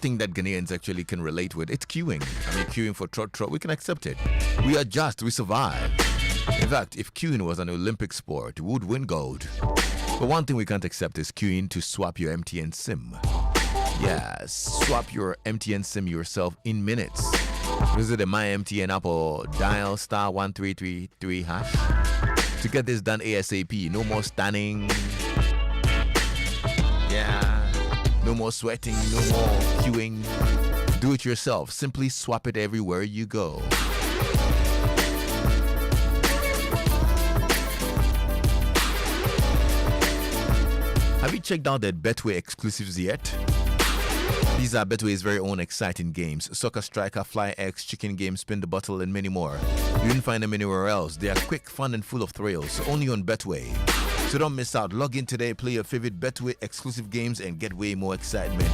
thing that Ghanaians actually can relate with. It's queuing. I mean, queuing for trot, we can accept it. We adjust, we survive. In fact, if queuing was an Olympic sport, we would win gold. But one thing we can't accept is queuing to swap your MTN SIM. Yeah, swap your MTN SIM yourself in minutes. Visit the My MTN app or dial *1333 hash to get this done ASAP. No more standing. Yeah, no more sweating, no more queuing. Do it yourself. Simply swap it everywhere you go. Have you checked out the Betway exclusives yet? These are Betway's very own exciting games. Soccer Striker, Fly X, Chicken Game, Spin the Bottle, and many more. You won't find them anywhere else. They are quick, fun, and full of thrills. Only on Betway. So don't miss out. Log in today, play your favorite Betway exclusive games, and get way more excitement.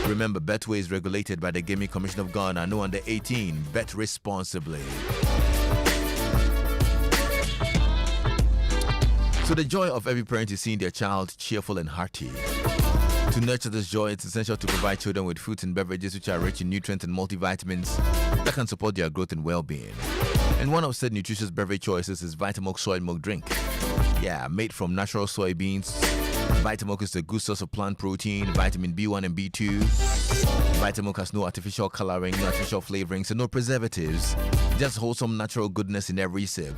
Remember, Betway is regulated by the Gaming Commission of Ghana. No under 18. Bet responsibly. So the joy of every parent is seeing their child cheerful and hearty. To nurture this joy, it's essential to provide children with fruits and beverages which are rich in nutrients and multivitamins that can support their growth and well-being. And one of said nutritious beverage choices is Vitamilk soy milk drink. Yeah, made from natural soybeans. Vitamilk is a good source of plant protein, vitamin B1 and B2. Vitamilk has no artificial coloring, no artificial flavorings, and no preservatives. Just wholesome natural goodness in every sip.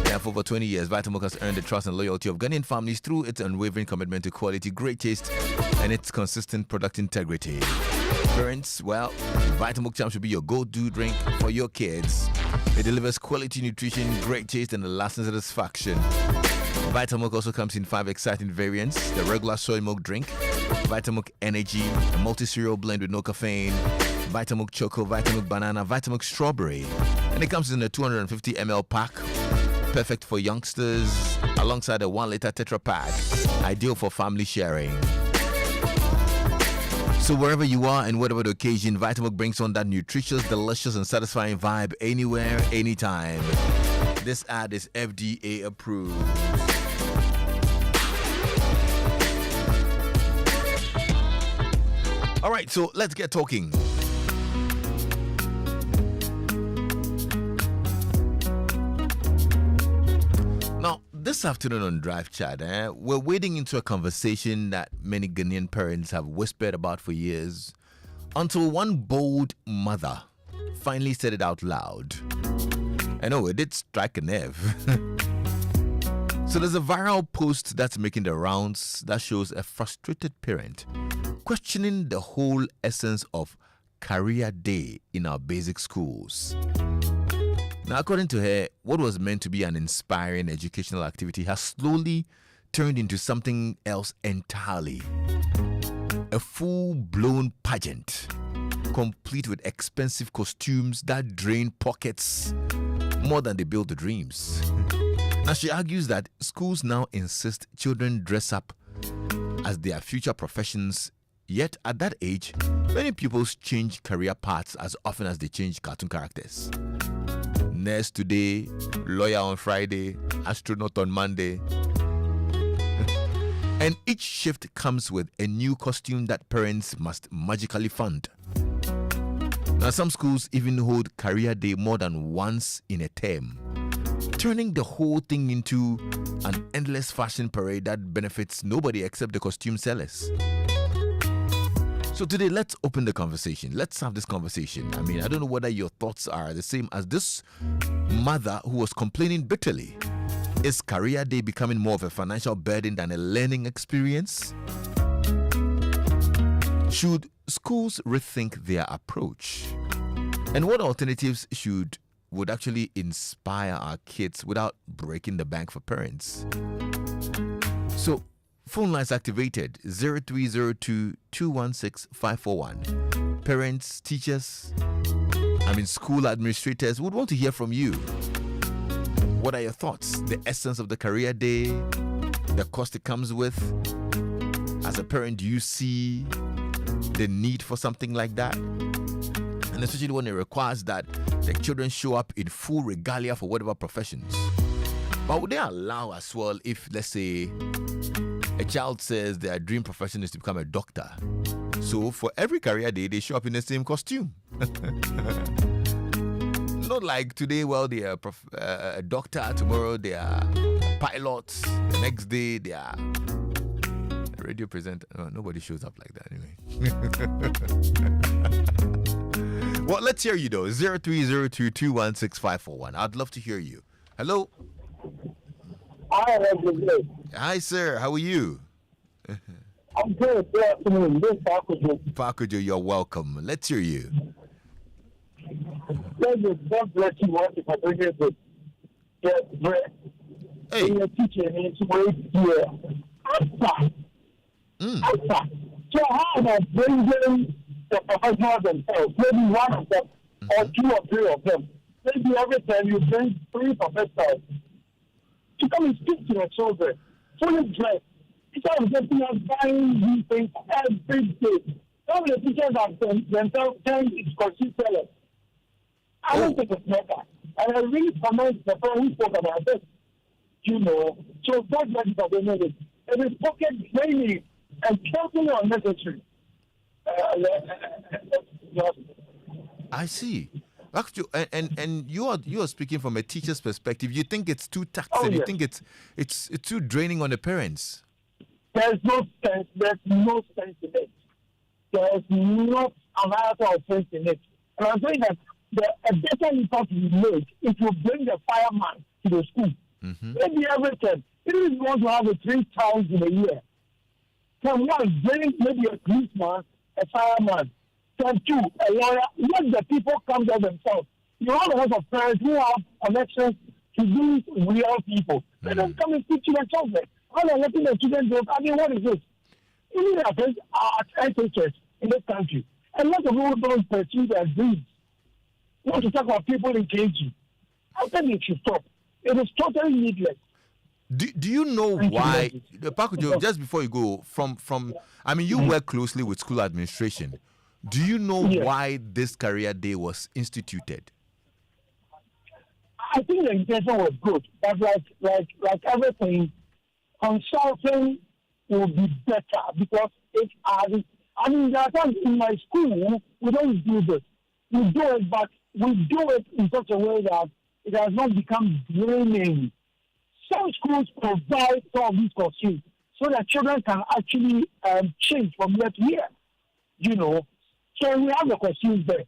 Yeah, for over 20 years, Vitamilk has earned the trust and loyalty of Ghanaian families through its unwavering commitment to quality, great taste, and its consistent product integrity. Parents, well, Vitamilk Champ should be your go-to drink for your kids. It delivers quality nutrition, great taste, and a lasting satisfaction. Vitamilk also comes in 5 exciting variants: the regular soy milk drink, Vitamilk Energy, a multi-cereal blend with no caffeine, Vitamilk Choco, Vitamilk Banana, Vitamilk Strawberry, and it comes in a 250 ml pack. Perfect for youngsters, alongside a 1 liter Tetra Pak, ideal for family sharing. So wherever you are and whatever the occasion, Vitamilk brings on that nutritious, delicious, and satisfying vibe anywhere, anytime. This ad is FDA approved. All right, so let's get talking. Now, this afternoon on Drive Chat, we're wading into a conversation that many Ghanaian parents have whispered about for years, until one bold mother finally said it out loud. I know, it did strike a nerve. So there's a viral post that's making the rounds that shows a frustrated parent questioning the whole essence of career day in our basic schools. Now, according to her, what was meant to be an inspiring educational activity has slowly turned into something else entirely. A full-blown pageant, complete with expensive costumes that drain pockets more than they build the dreams. Now, she argues that schools now insist children dress up as their future professions, yet at that age, many pupils change career paths as often as they change cartoon characters. Nurse today, lawyer on Friday, astronaut on Monday. And each shift comes with a new costume that parents must magically fund. Now, some schools even hold career day more than once in a term, turning the whole thing into an endless fashion parade that benefits nobody except the costume sellers. So today, let's open the conversation. Let's have this conversation. I mean, I don't know whether your thoughts are the same as this mother who was complaining bitterly. Is career day becoming more of a financial burden than a learning experience? Should schools rethink their approach? And what alternatives would actually inspire our kids without breaking the bank for parents? So, phone lines activated 0302 216 541. Parents, teachers, school administrators would want to hear from you. What are your thoughts? The essence of the career day, the cost it comes with. As a parent, do you see the need for something like that? And especially when it requires that the children show up in full regalia for whatever professions. But would they allow as well if, let's say, a child says their dream profession is to become a doctor, So for every career day, they show up in the same costume. Not like today, well, they are a doctor, tomorrow they are pilots, the next day they are a radio presenter. Oh, nobody shows up like that anyway. Well, let's hear you though. 0302216541. I'd love to hear you. Hello. Hi, sir. How are you? I'm good. Good afternoon. This is Pakujo, you're welcome. Let's hear you. God bless you once if I bring it good. Get bread. Hey. You're teaching me to wait here. Answer. So how about bringing the professionals themselves? Maybe one of them or two or three of them. Maybe every time you bring 3 professionals to come and speak to the children. Fully dressed. Instead of getting us buying these things every day. Some of the teachers have themselves turned into consumer sellers. I don't think it's better. And I really commend the person who spoke about this. You know, so God bless you for doing it. It is pocket draining and totally unnecessary. I see. Actually, and you are speaking from a teacher's perspective. You think it's too taxing? You think it's too draining on the parents? There's no sense. There's no sense in it. There's not an iota of sense in it. And I'm saying that a better impact will be made if you bring the fireman to the school. Maybe every time. Even if you want to have it 3 times in a year. From one, bring maybe a policeman, a fireman. From 2, a lawyer. Let the people come there themselves. You have a lot of parents who have connections to these real people. Let them come and speak to their children. How are letting the children go? I mean, what is this? Even our friends are at SHS in this country. And lot of people don't pursue their dreams. Not to talk about people in KG. I think it should stop. It is totally needless. Do you know why, Pakujo, just before you go, I mean, you work closely with school administration. Do you know why this career day was instituted? I think the intention was good, but like everything, consulting will be better because it has. I mean, there are times in my school we don't do this. We do it, but we do it in such a way that it has not become draining. Some schools provide some of these costumes so that children can actually change from year to year. You know, so we have the costumes there.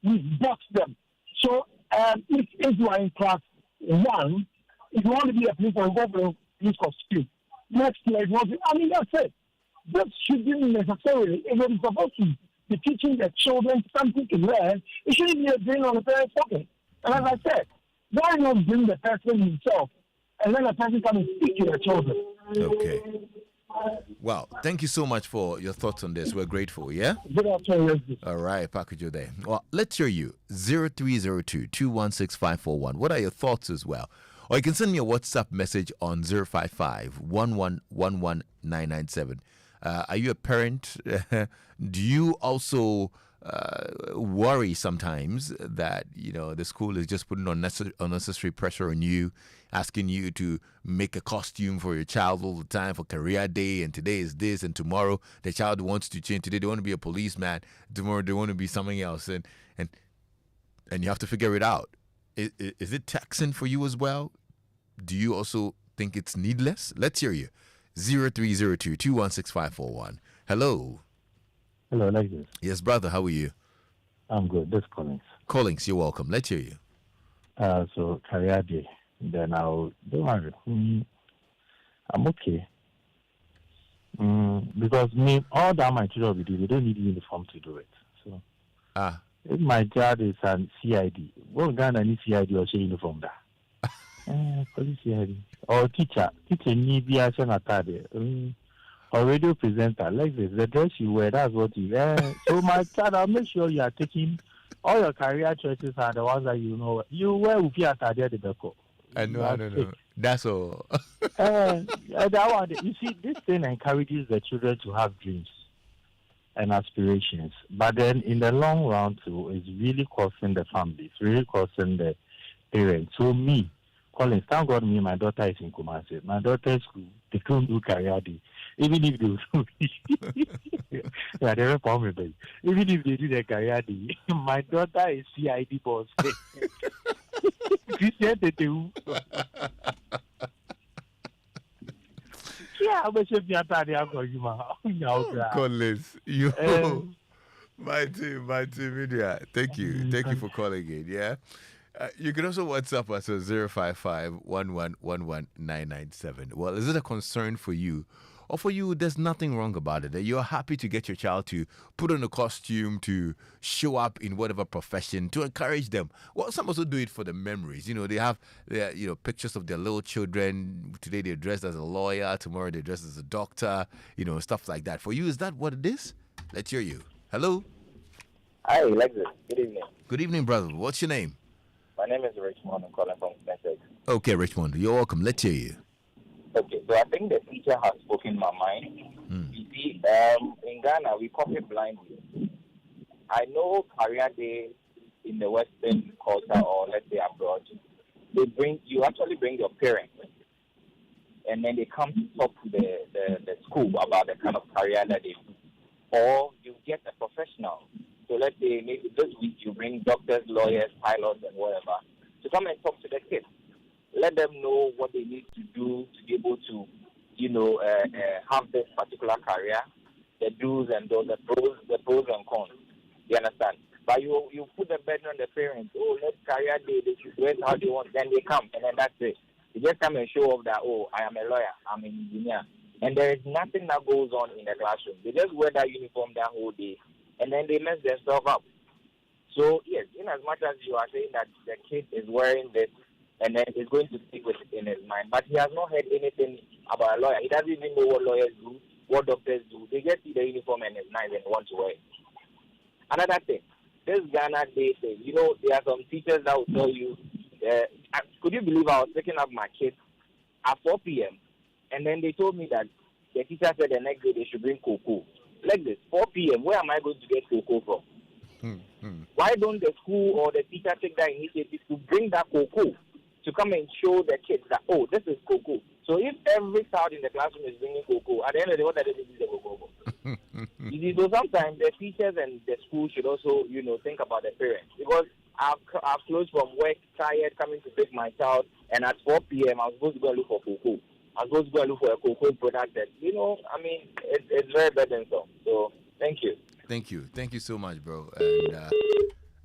We box them. So if you are in class 1, if you want to be a police, you go for a police costume. Next year, I mean, that's it. This shouldn't necessarily, if it is supposed to be teaching the children something to learn, it shouldn't be a drain on the parents' pocket. And as I said, why not bring the person himself and let the person come and speak to the children? Okay. Wow. Thank you so much for your thoughts on this. We're grateful, yeah? Good afternoon. All right, Pakujo there. Well, let's hear you. 0302-216-541. What are your thoughts as well? Or you can send me a WhatsApp message on 055-1111-997. Are you a parent? Do you also worry sometimes that, you know, the school is just putting unnecessary pressure on you, asking you to make a costume for your child all the time for career day, and today is this, and tomorrow the child wants to change. Today they want to be a policeman, tomorrow they want to be something else, and you have to figure it out. Is it taxing for you as well? Do you also think it's needless? Let's hear you. 0302-216-541. Hello. Hello, Lexis. Yes, brother. How are you? I'm good. This is Collins. Collins, you're welcome. Let's hear you. So career day. Then don't worry. I'm okay. Because all that my children will do, they don't need uniform to do it. So if my child is an CID, what Ghana need CID or say uniform there? Police CID or teacher need be as an attire. Or radio presenter like this, the dress you wear, that's what you wear. So my child, I'll make sure you are taking all your career choices are the ones that you know. You wear with your attire the beko. I know. That's all. That one, you see, this thing encourages the children to have dreams and aspirations. But then in the long run too, it's really costing the family. It's really costing the parents. So me, Collins, thank God my daughter is in Kumasi. My daughter's school, they don't do career day. Even if they yeah, they will call me, baby. Even if they do their career, my daughter is CID boss. She said they do. Yeah, I'm sure you're Collins, you. My team, media. Thank you for calling in. Yeah, you can also WhatsApp us at 055-1111-997. Well, is it a concern for you, or for you? There's nothing wrong about it. That you're happy to get your child to put on a costume, to show up in whatever profession, to encourage them. Well, some also do it for the memories. They have their pictures of their little children. Today they're dressed as a lawyer. Tomorrow they're dressed as a doctor. Stuff like that. For you, is that what it is? Let's hear you. Hello. Hi, Lexis. Good evening. Good evening, brother. What's your name? My name is Richmond. I'm calling from Essex. Okay, Richmond. You're welcome. Let's hear you. Okay, so I think the teacher has spoken my mind. You see, in Ghana, we copy blindly. I know career day in the Western culture, or let's say abroad, you actually bring your parents, and then they come to talk to the school about the kind of career that they do. Or you get a professional. So let's say maybe this week you bring doctors, lawyers, pilots, and whatever to come and talk to the kids. Let them know what they need to do to be able to, have this particular career, the do's and don'ts, the pros and cons. You understand? But you put the burden on the parents. Oh, let's career day. They should dress how they want. Then they come, and then that's it. They just come and show off that, oh, I am a lawyer, I'm an engineer. And there is nothing that goes on in the classroom. They just wear that uniform that whole day, and then they mess themselves up. So, yes, in as much as you are saying that the kid is wearing this, and then he's going to stick with it in his mind, but he has not heard anything about a lawyer. He doesn't even know what lawyers do, what doctors do. They just see the uniform and it's nice and want to wear it. Another thing, this Ghana Day thing, there are some teachers that will tell you, could you believe I was picking up my kids at 4 p.m., and then they told me that the teacher said the next day they should bring cocoa. Like this, 4 p.m., where am I going to get cocoa from? Why don't the school or the teacher take that initiative to bring that cocoa to come and show the kids that, oh, this is cocoa. So if every child in the classroom is bringing cocoa, at the end of the day, what are they doing with the cocoa? You see, so sometimes the teachers and the school should also, think about the parents. Because I've closed from work, tired, coming to pick my child, and at 4 p.m., I was supposed to go and look for cocoa. I was supposed to go and look for a cocoa product that, it's very burdensome. So, thank you. Thank you so much, bro. And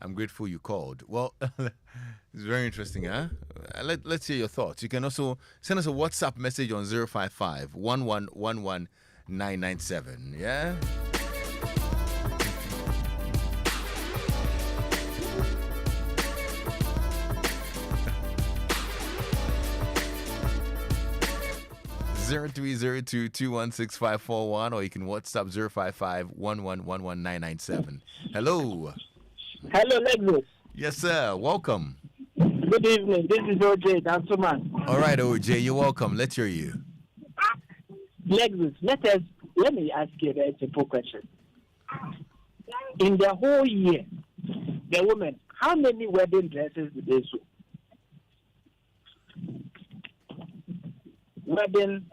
I'm grateful you called. Well, it's very interesting, huh? Let's hear your thoughts. You can also send us a WhatsApp message on 055-1111-997. Yeah? 0302216541, or you can WhatsApp 055-1111-997. Hello. Hello, Lexis. Yes, sir. Welcome. Good evening. This is OJ, Dansoman. All right, OJ, you're welcome. Let's hear you. Lexis, let me ask you a very simple question. In the whole year, the women, how many wedding dresses do they sew? Wedding,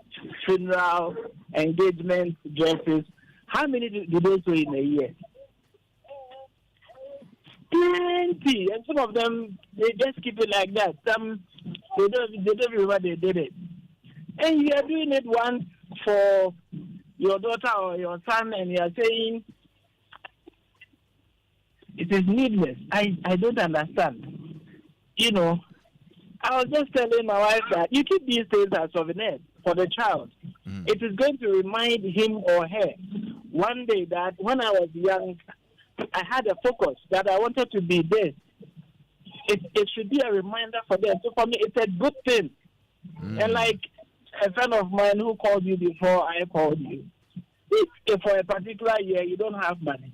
funeral, engagement dresses, how many do they sew in a year? Plenty, and some of them they just keep it like that. Some they don't remember they did it, and you are doing it once for your daughter or your son, and you are saying it is needless. I don't understand. I was just telling my wife that you keep these things as souvenirs for the child. It is going to remind him or her one day that when I was young, I had a focus that I wanted to be this. It should be a reminder for them. So for me, it's a good thing. And like a friend of mine who called you before I called you, if for a particular year you don't have money,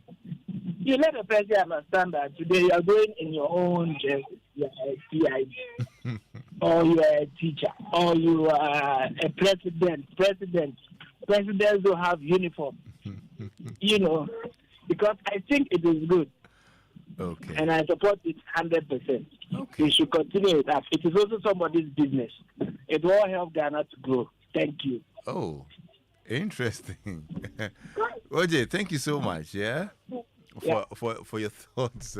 you let the person understand that today you are going in your own dress. You are a CID, or you are a teacher, or you are a president. Presidents don't have uniform. Because I think it is good. Okay. And I support it 100%. Okay. We should continue with that. It is also somebody's business. It will help Ghana to grow. Thank you. Oh, Interesting. OJ, thank you so much. Yeah, for your thoughts.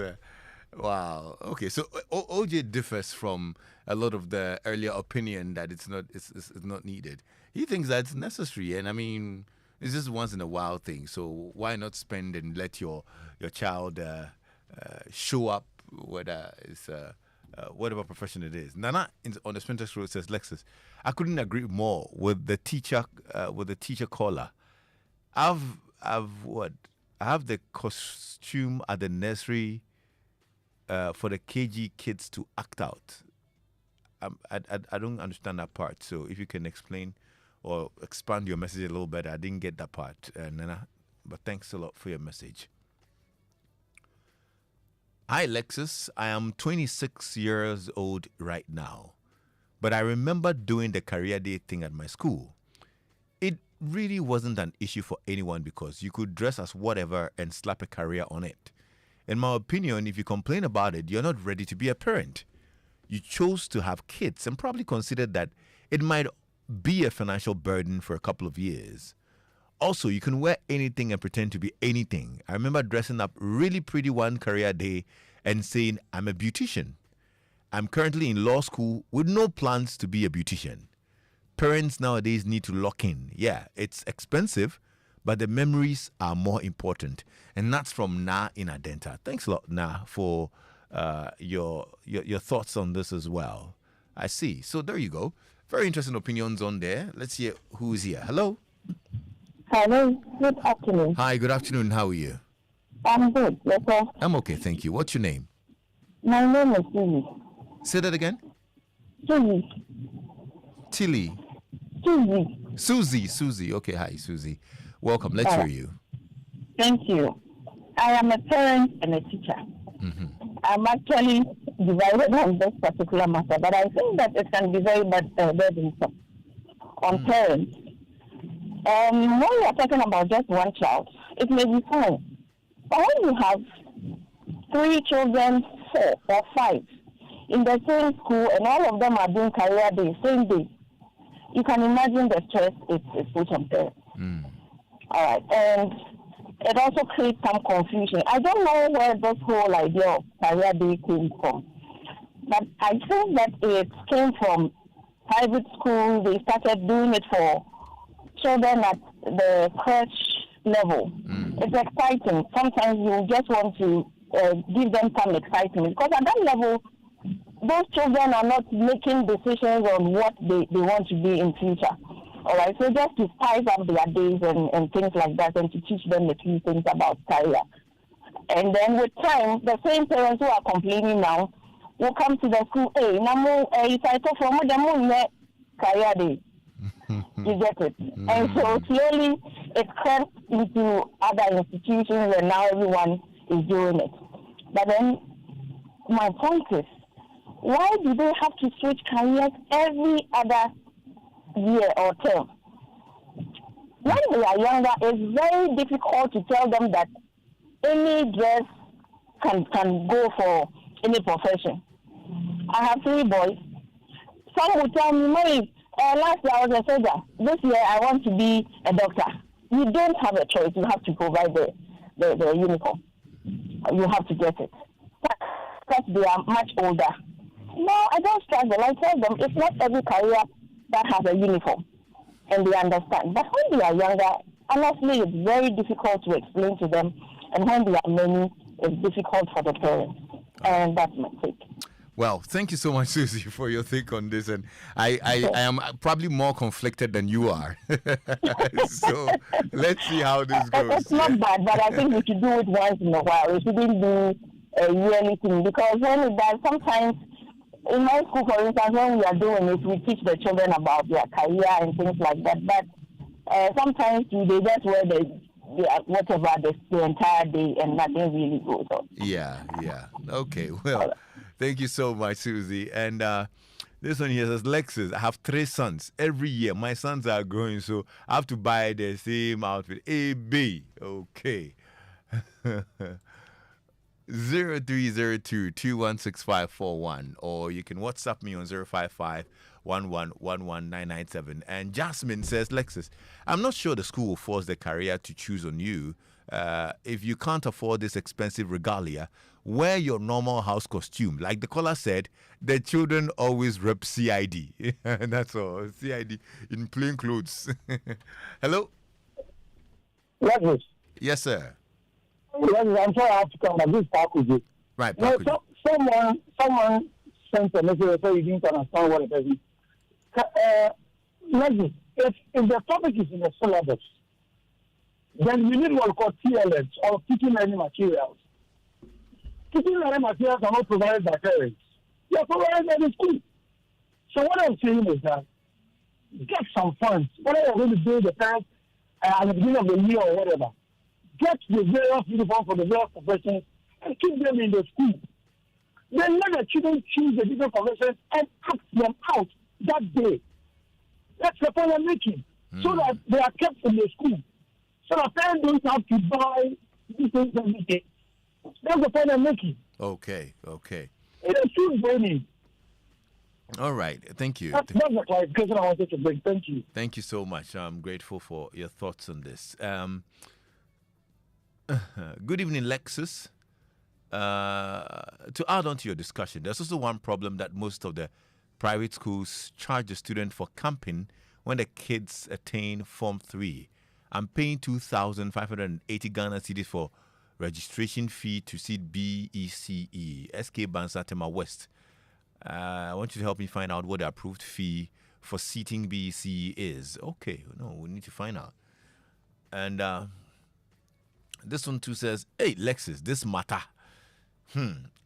Wow. Okay. So OJ differs from a lot of the earlier opinion that it's not needed. He thinks that's necessary, and I mean, it's just once in a while thing. So why not spend and let your child show up, whether it's whatever profession it is. Nana on the Sprinter's Road says, Lexis, I couldn't agree more with the teacher caller. I have the costume at the nursery for the KG kids to act out. I don't understand that part. So if you can explain or expand your message a little better, I didn't get that part, Nana. But thanks a lot for your message. Hi, Lexis. I am 26 years old right now, but I remember doing the career day thing at my school. It really wasn't an issue for anyone because you could dress as whatever and slap a career on it. In my opinion, if you complain about it, you're not ready to be a parent. You chose to have kids and probably considered that it might be a financial burden for a couple of years. Also, you can wear anything and pretend to be anything. I remember dressing up really pretty one career day and saying, I'm a beautician. I'm currently in law school with no plans to be a beautician. Parents nowadays need to lock in. Yeah, it's expensive, but the memories are more important. And that's from Na in Adenta. Thanks a lot, Na, for your thoughts on this as well. I see. So there you go. Very interesting opinions on there. Let's see who's here. Hello. Hello, good afternoon. Hi, good afternoon. How are you? I'm good. Yourself? I'm okay, thank you. What's your name? My name is Susie. Say that again? Susie. Tilly. Susie. Susie. Okay, hi, Susie. Welcome. Let's hear you. Thank you. I am a parent and a teacher. Mm-hmm. I'm actually divided on this particular matter, but I think that it can be very burdensome on parents. When we are talking about just one child, it may be fine. But when you have 3 children, 4 or 5, in the same school, and all of them are doing career day, same day, you can imagine the stress it's put on parents. All right, and it also creates some confusion. I don't know where this whole idea of career day came from, but I think that it came from private school. They started doing it for children at the crèche level. It's exciting. Sometimes you just want to give them some excitement because at that level, those children are not making decisions on what they want to be in future. All right, so just to spice up their days and things like that, and to teach them a few things about career. And then with time, the same parents who are complaining now will come to the school. Hey, if I talk from them, career day. You get it? And so slowly it crept into other institutions, and now everyone is doing it. But then my point is, why do they have to switch careers every other year or term? When they are younger, it's very difficult to tell them that any dress can go for any profession. I have 3 boys. Some will tell me, Mary, last year I was a soldier. This year I want to be a doctor. You don't have a choice. You have to provide the uniform. You have to get it. Because they are much older. No, I don't struggle. I tell them it's not every career that has a uniform. And they understand. But when they are younger, honestly, it's very difficult to explain to them. And when they are many, it's difficult for the parents. And that's my take. Well, thank you so much, Susie, for your take on this. And I am probably more conflicted than you are. So let's see how this goes. It's not bad, but I think we should do it once in a while. We shouldn't do a yearly thing. Because when it does, sometimes in my school, for instance, when we are doing it, we teach the children about their career and things like that. But sometimes they just wear whatever the entire day and nothing really goes on. Yeah. Okay, well, thank you so much, Susie. And this one here says, Lexis, I have 3 sons. Every year, my sons are growing, so I have to buy the same outfit. A, B. Okay. 0302-216541, or you can WhatsApp me on 081111997. And Jasmine says, Lexis, I'm not sure the school will force the career to choose on you. If you can't afford this expensive regalia, wear your normal house costume. Like the caller said, the children always rep CID. And that's all. CID in plain clothes. Hello? Yes, yes, sir. Yes, I'm sorry I have to come, but this talk with you. Right, someone sent a message so you didn't understand what it is. If the topic is in the syllabus, then we need what we call TLS, or teaching learning materials. Teaching learning materials are not provided by parents. They are provided by the school. So what I'm saying is that get some funds. Whatever you're going to do the parents at the beginning of the year or whatever, get the various uniforms for the various professions and keep them in the school. Then let the children choose the different professions and act them out that day. That's the point I'm making. So that they are kept in the school. So that parents don't have to buy these things every day. That's the point I'm making. Okay. It is still burning. All right. Thank you. That's the clarification I wanted to bring. Thank you. Thank you so much. I'm grateful for your thoughts on this. Good evening, Lexis. To add on to your discussion, there's also one problem that most of the private schools charge the student for camping when the kids attain Form 3. I'm paying 2,580 Ghana cedis for registration fee to seat BECE, SK Bansatema West. I want you to help me find out what the approved fee for seating BECE is. Okay, no, we need to find out. And this one too says, hey, Lexis, this matter.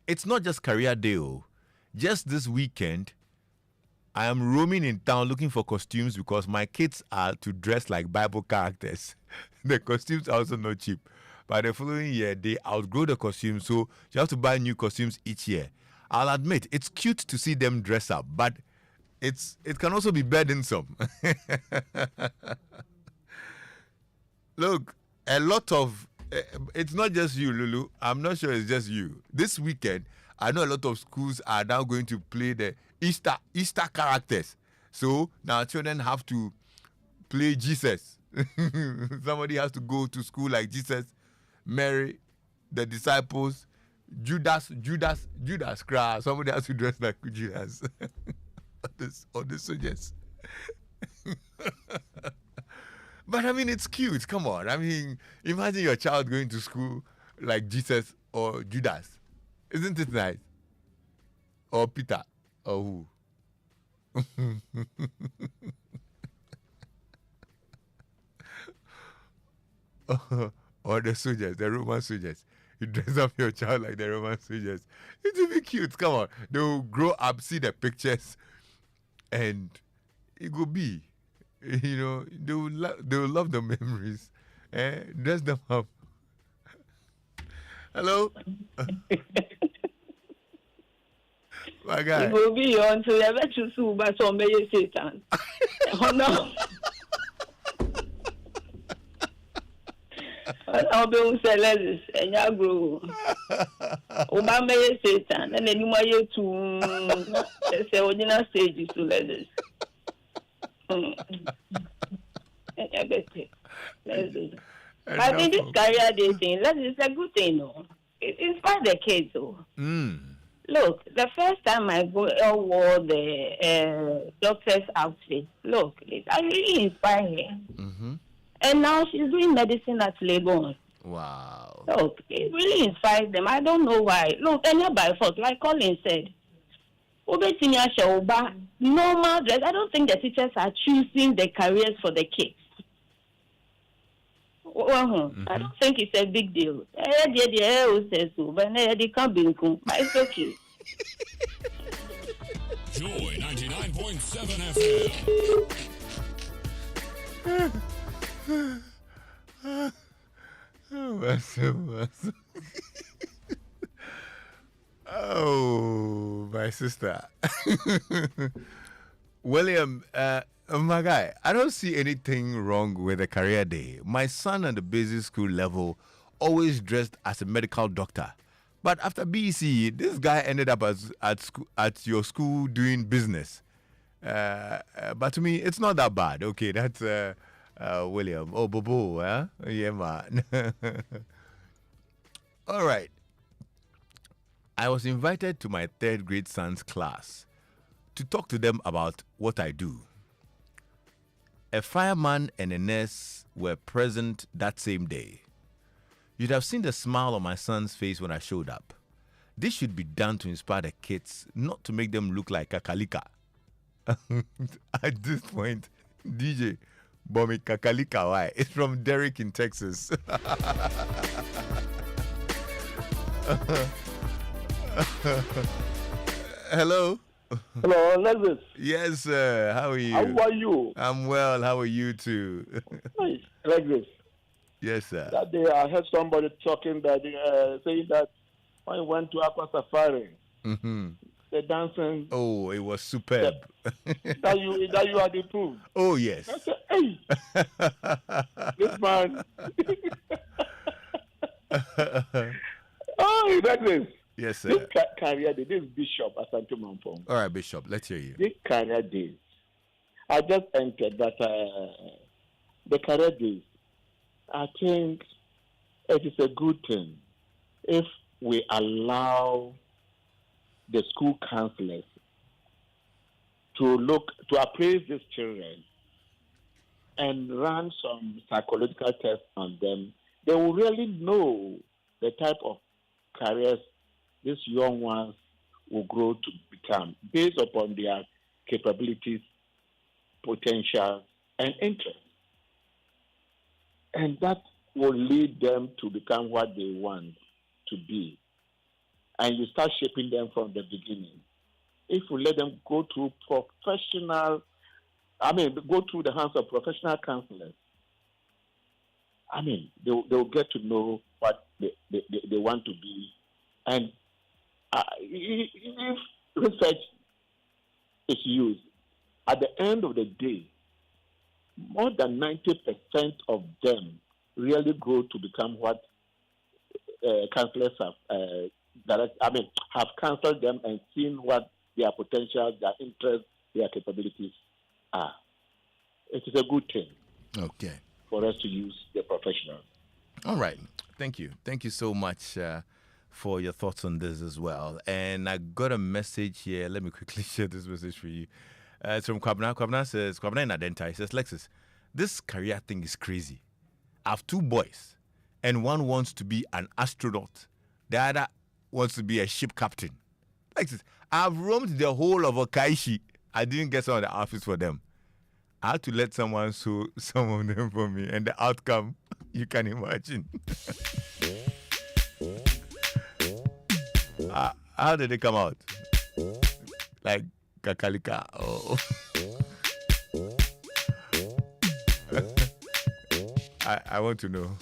It's not just career day. Just this weekend, I am roaming in town looking for costumes because my kids are to dress like Bible characters. The costumes are also not cheap. By the following year, they outgrow the costumes, so you have to buy new costumes each year. I'll admit, it's cute to see them dress up, but it can also be burdensome. Look, a lot of... It's not just you, Lulu. I'm not sure it's just you. This weekend, I know a lot of schools are now going to play the Easter characters. So now children have to play Jesus. Somebody has to go to school like Jesus, Mary, the disciples, Judas Christ. Somebody has to dress like Judas. or the soldiers. But I mean, it's cute. Come on. I mean, imagine your child going to school like Jesus or Judas. Isn't it nice? Or Peter. Or who? Or the soldiers, the Roman soldiers. You dress up your child like the Roman soldiers. It will be cute. Come on. They will grow up, see the pictures, and it will be. You know, they will love the memories. Dress them up. Hello? My guy. It will be until you ever choose to buy some Satan. Oh no. I'll be sellers and ya grow. Obama Satan and then you might to say original stages to letters. I think this career day thing, that is a good thing, no? It inspires the kids, though. Look, the first time I wore the doctor's outfit, look, I really inspired her. Mm-hmm. And now she's doing medicine at Legon. Wow. Look, it really inspires them. I don't know why. Look, and not by fault, like Colin said. Normal dress. I don't think the teachers are choosing the careers for the kids. I don't think it's a big deal. But it's okay. Joy 99.7 FM. Oh, my sister. William, my guy, I don't see anything wrong with a career day. My son at the basic school level always dressed as a medical doctor. But after BEC, this guy ended up at your school doing business. But to me, it's not that bad. Okay, that's William. Oh, Bobo, huh? Yeah, man. All right. I was invited to my third grade son's class to talk to them about what I do. A fireman and a nurse were present that same day. You'd have seen the smile on my son's face when I showed up. This should be done to inspire the kids, not to make them look like kakalika. At this point, DJ, Bomi Kakalika, why? It's from Derek in Texas. Hello. Hello, Lexis. Yes, sir. How are you? How are you? I'm well. How are you too? Nice. Lexis. Yes, sir. That day I heard somebody talking that saying that when he went to Aqua Safari, the dancing. Oh, it was superb. That you had improved. Oh yes. I said, hey, this man. Oh, Lexis. Yes, sir. This career day, this Bishop Asante Mampong. All right, Bishop, let's hear you. This career days, I just entered that the career days, I think it is a good thing if we allow the school counselors to appraise these children and run some psychological tests on them. They will really know the type of careers these young ones will grow to become based upon their capabilities, potential, and interest. And that will lead them to become what they want to be. And you start shaping them from the beginning. If we let them go through go through the hands of professional counselors, they'll get to know what they want to be. And if research is used, at the end of the day, more than 90% of them really grow to become what counselors have counseled them and seen what their potential, their interests, their capabilities are. It is a good thing. Okay. For us to use the professionals. All right. Thank you. Thank you so much for your thoughts on this as well. And I got a message here. Let me quickly share this message for you. It's from Kwabna. Kwabna in Adenta. He says, Lexis, this career thing is crazy. I have two boys, and one wants to be an astronaut. The other wants to be a ship captain. Lexis, I've roamed the whole of Okaishi. I didn't get some of the outfits for them. I had to let someone sew some of them for me, and the outcome, you can imagine. How did they come out? Like kakalika? Oh. I want to know.